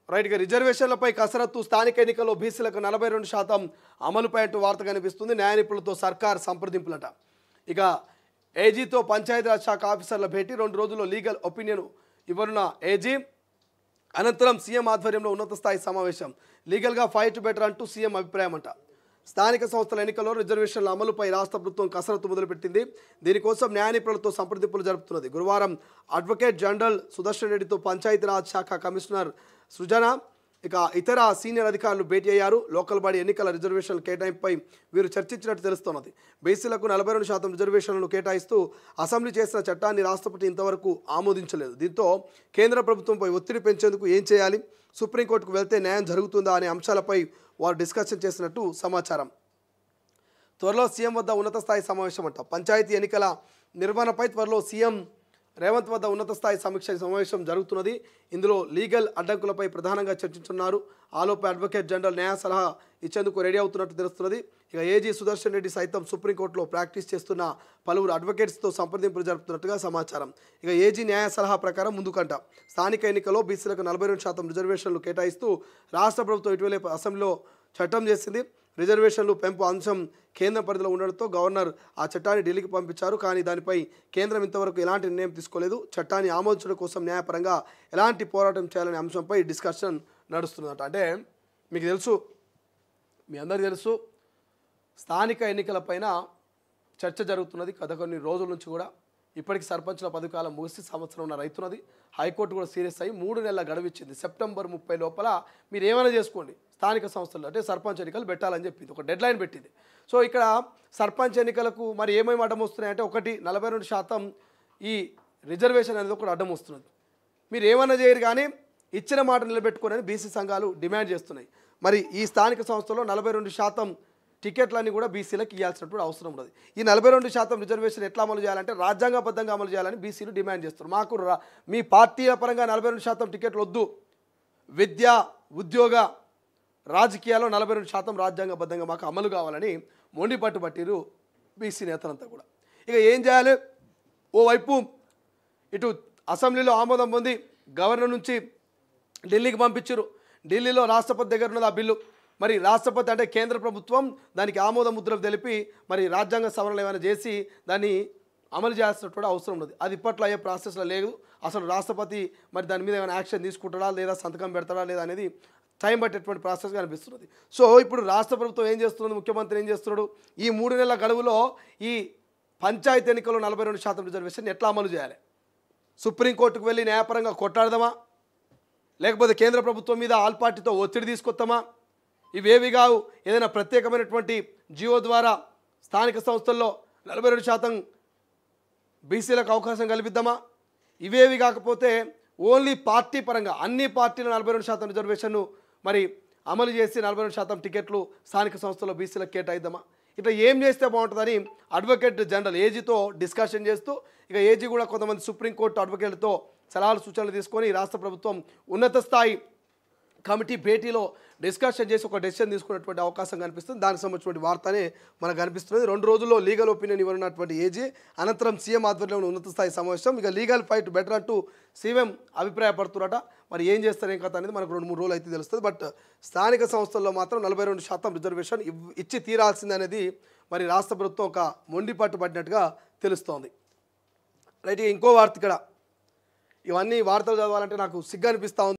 రైట్గా రిజర్వేషన్లపై కసరత్తు స్థానిక ఎన్నికల్లో బీసీలకు 42% అమలుపై అంటూ వార్త కనిపిస్తుంది. న్యాయ నిపుణులతో సర్కార్ సంప్రదింపులట. ఇక ఏజీతో పంచాయతీరాజ్ శాఖ ఆఫీసర్ల భేటీ, 2 రోజుల్లో లీగల్ ఒపీనియన్ ఇవ్వనున్న ఏజీ. అనంతరం సీఎం ఆధ్వర్యంలో ఉన్నత స్థాయి సమావేశం. లీగల్గా ఫైట్ బెటర్ అంటూ సీఎం అభిప్రాయం అంట. స్థానిక సంస్థల ఎన్నికల్లో రిజర్వేషన్ల అమలుపై రాష్ట్ర ప్రభుత్వం కసరత్తు మొదలుపెట్టింది. దీనికోసం న్యాయ నిపుణులతో సంప్రదింపులు జరుపుతున్నది. గురువారం అడ్వకేట్ జనరల్ సుదర్శన్ రెడ్డితో పంచాయతీరాజ్ శాఖ కమిషనర్ సృజన ఇక ఇతర సీనియర్ అధికారులు భేటీ అయ్యారు. లోకల్ బాడీ ఎన్నికల రిజర్వేషన్ల కేటాయింపుపై వీరు చర్చించినట్టు తెలుస్తున్నది. బీసీలకు 42% రిజర్వేషన్లను కేటాయిస్తూ అసెంబ్లీ చేసిన చట్టాన్ని రాష్ట్రపతి ఇంతవరకు ఆమోదించలేదు. దీంతో కేంద్ర ప్రభుత్వంపై ఒత్తిడి పెంచేందుకు ఏం చేయాలి, సుప్రీంకోర్టుకు వెళ్తే న్యాయం జరుగుతుందా అనే అంశాలపై వారు డిస్కషన్ చేసినట్టు సమాచారం. త్వరలో సీఎం వద్ద ఉన్నత స్థాయి సమావేశం అంట. పంచాయతీ ఎన్నికల నిర్వహణపై త్వరలో సీఎం రేవంత్ వద్ద ఉన్నత స్థాయి సమీక్ష సమావేశం జరుగుతున్నది. ఇందులో లీగల్ అడ్డంకులపై ప్రధానంగా చర్చించున్నారు. ఆలోపై అడ్వకేట్ జనరల్ న్యాయ సలహా ఇచ్చేందుకు రెడీ అవుతున్నట్టు తెలుస్తున్నది. ఇక ఏజీ సుదర్శన్ రెడ్డి సైతం సుప్రీంకోర్టులో ప్రాక్టీస్ చేస్తున్న పలువురు అడ్వకేట్స్తో సంప్రదింపులు జరుపుతున్నట్టుగా సమాచారం. ఇక ఏజీ న్యాయ సలహా ప్రకారం ముందుకంట స్థానిక ఎన్నికల్లో బీసీలకు 42% రిజర్వేషన్లు కేటాయిస్తూ రాష్ట్ర ప్రభుత్వం ఇటీవలే అసెంబ్లీలో చట్టం చేసింది. రిజర్వేషన్లు పెంపు అంశం కేంద్ర పరిధిలో ఉండడంతో గవర్నర్ ఆ చట్టాన్ని ఢిల్లీకి పంపించారు. కానీ దానిపై కేంద్రం ఇంతవరకు ఎలాంటి నిర్ణయం తీసుకోలేదు. చట్టాన్ని ఆమోదించడం కోసం న్యాయపరంగా ఎలాంటి పోరాటం చేయాలనే అంశంపై డిస్కషన్ నడుస్తుందట. అంటే మీకు తెలుసు, మీ అందరికీ తెలుసు, స్థానిక ఎన్నికలపైన చర్చ జరుగుతున్నది గత కొన్ని రోజుల నుంచి కూడా. ఇప్పటికి సర్పంచ్ల పథకాలం ముగిసి సంవత్సరం రైతున్నది. హైకోర్టు కూడా సీరియస్ అయ్యి 3 నెలల గడువు ఇచ్చింది. సెప్టెంబర్ 30 లోపల మీరు ఏమైనా చేసుకోండి, స్థానిక సంస్థల్లో అంటే సర్పంచ్ ఎన్నికలు పెట్టాలని చెప్పింది, ఒక డెడ్ లైన్ పెట్టింది. సో ఇక్కడ సర్పంచ్ ఎన్నికలకు మరి ఏమేమి అడ్డం వస్తున్నాయంటే, ఒకటి 42% ఈ రిజర్వేషన్ అనేది ఒకటి అడ్డం వస్తున్నది. మీరు ఏమైనా చేయరు కానీ ఇచ్చిన మాట నిలబెట్టుకోనని బీసీ సంఘాలు డిమాండ్ చేస్తున్నాయి. మరి ఈ స్థానిక సంస్థలో 42% టికెట్లన్నీ కూడా బీసీలకు ఇవ్వాల్సినటువంటి అవసరం ఉన్నది. ఈ 42% రిజర్వేషన్ ఎట్లా అమలు చేయాలంటే రాజ్యాంగబద్ధంగా అమలు చేయాలని బీసీలు డిమాండ్ చేస్తున్నారు. మాకు మీ పార్టీల పరంగా 42% టికెట్లు వద్దు, విద్య, ఉద్యోగ, రాజకీయాల్లో 42% రాజ్యాంగబద్ధంగా మాకు అమలు కావాలని మొండి పట్టుబట్టిరు బీసీ నేతలంతా కూడా. ఇక ఏం చేయాలి? ఓవైపు ఇటు అసెంబ్లీలో ఆమోదం పొంది గవర్నర్ నుంచి ఢిల్లీకి పంపించారు. ఢిల్లీలో రాష్ట్రపతి దగ్గర ఉన్నది ఆ బిల్లు. మరి రాష్ట్రపతి అంటే కేంద్ర ప్రభుత్వం దానికి ఆమోద ముద్రలు తెలిపి మరి రాజ్యాంగ సవరణలు ఏమైనా చేసి దాన్ని అమలు చేయాల్సినటువంటి అవసరం ఉన్నది. అది ఇప్పట్లో అయ్యే ప్రాసెస్లో లేదు. అసలు రాష్ట్రపతి మరి దాని మీద ఏమైనా యాక్షన్ తీసుకుంటాడా లేదా సంతకం పెడతాడా లేదా అనేది టైం పట్టేటువంటి ప్రాసెస్ కనిపిస్తున్నది. సో ఇప్పుడు రాష్ట్ర ప్రభుత్వం ఏం చేస్తున్నది, ముఖ్యమంత్రి ఏం చేస్తున్నాడు, ఈ 3 నెలల గడువులో ఈ పంచాయతీ ఎన్నికల్లో 42% రిజర్వేషన్ ఎట్లా అమలు చేయాలి? సుప్రీంకోర్టుకు వెళ్ళి న్యాయపరంగా కొట్టాడదామా, లేకపోతే కేంద్ర ప్రభుత్వం మీద ఆల్ పార్టీతో ఒత్తిడి తీసుకొస్తామా? ఇవేవి కావు. ఏదైనా ప్రత్యేకమైనటువంటి జియో ద్వారా స్థానిక సంస్థల్లో 42% బీసీలకు అవకాశం కల్పిద్దామా? ఇవేవి కాకపోతే ఓన్లీ పార్టీ పరంగా అన్ని పార్టీల 42% రిజర్వేషన్ను మరి అమలు చేసి 42% టికెట్లు స్థానిక సంస్థల్లో బీసీలకు కేటాయిద్దామా? ఇట్లా ఏం చేస్తే బాగుంటుందని అడ్వకేట్ జనరల్ ఏజీతో డిస్కషన్ చేస్తూ, ఇక ఏజీ కూడా కొంతమంది సుప్రీంకోర్టు అడ్వకేట్లతో సలహాలు సూచనలు తీసుకొని రాష్ట్ర ప్రభుత్వం ఉన్నత స్థాయి కమిటీ భేటీలో డిస్కషన్ చేసి ఒక డెసిషన్ తీసుకున్నటువంటి అవకాశం కనిపిస్తుంది. దానికి సంబంధించిన వార్తనే మనకు కనిపిస్తుంది. 2 రోజుల్లో లీగల్ ఒపీనియన్ ఇవ్వనున్నటువంటి ఏజీ. అనంతరం సీఎం ఆధ్వర్యంలో ఉన్నత స్థాయి సమావేశం. ఇక లీగల్ ఫైట్ బెటర్ అంటూ సీఎం అభిప్రాయపడుతున్నారట. మరి ఏం చేస్తారు ఏం కథ అనేది మనకు 2-3 రోజులు అయితే తెలుస్తుంది. బట్ స్థానిక సంస్థల్లో మాత్రం 42% రిజర్వేషన్ ఇచ్చి తీరాల్సింది అనేది మరి రాష్ట్ర ప్రభుత్వం ఒక మొండి పట్టుబడినట్టుగా తెలుస్తోంది. రైట్, ఇంకో వార్త ఇక్కడ. ఇవన్నీ వార్తలు చదవాలంటే నాకు సిగ్గు అనిపిస్తూ ఉంది.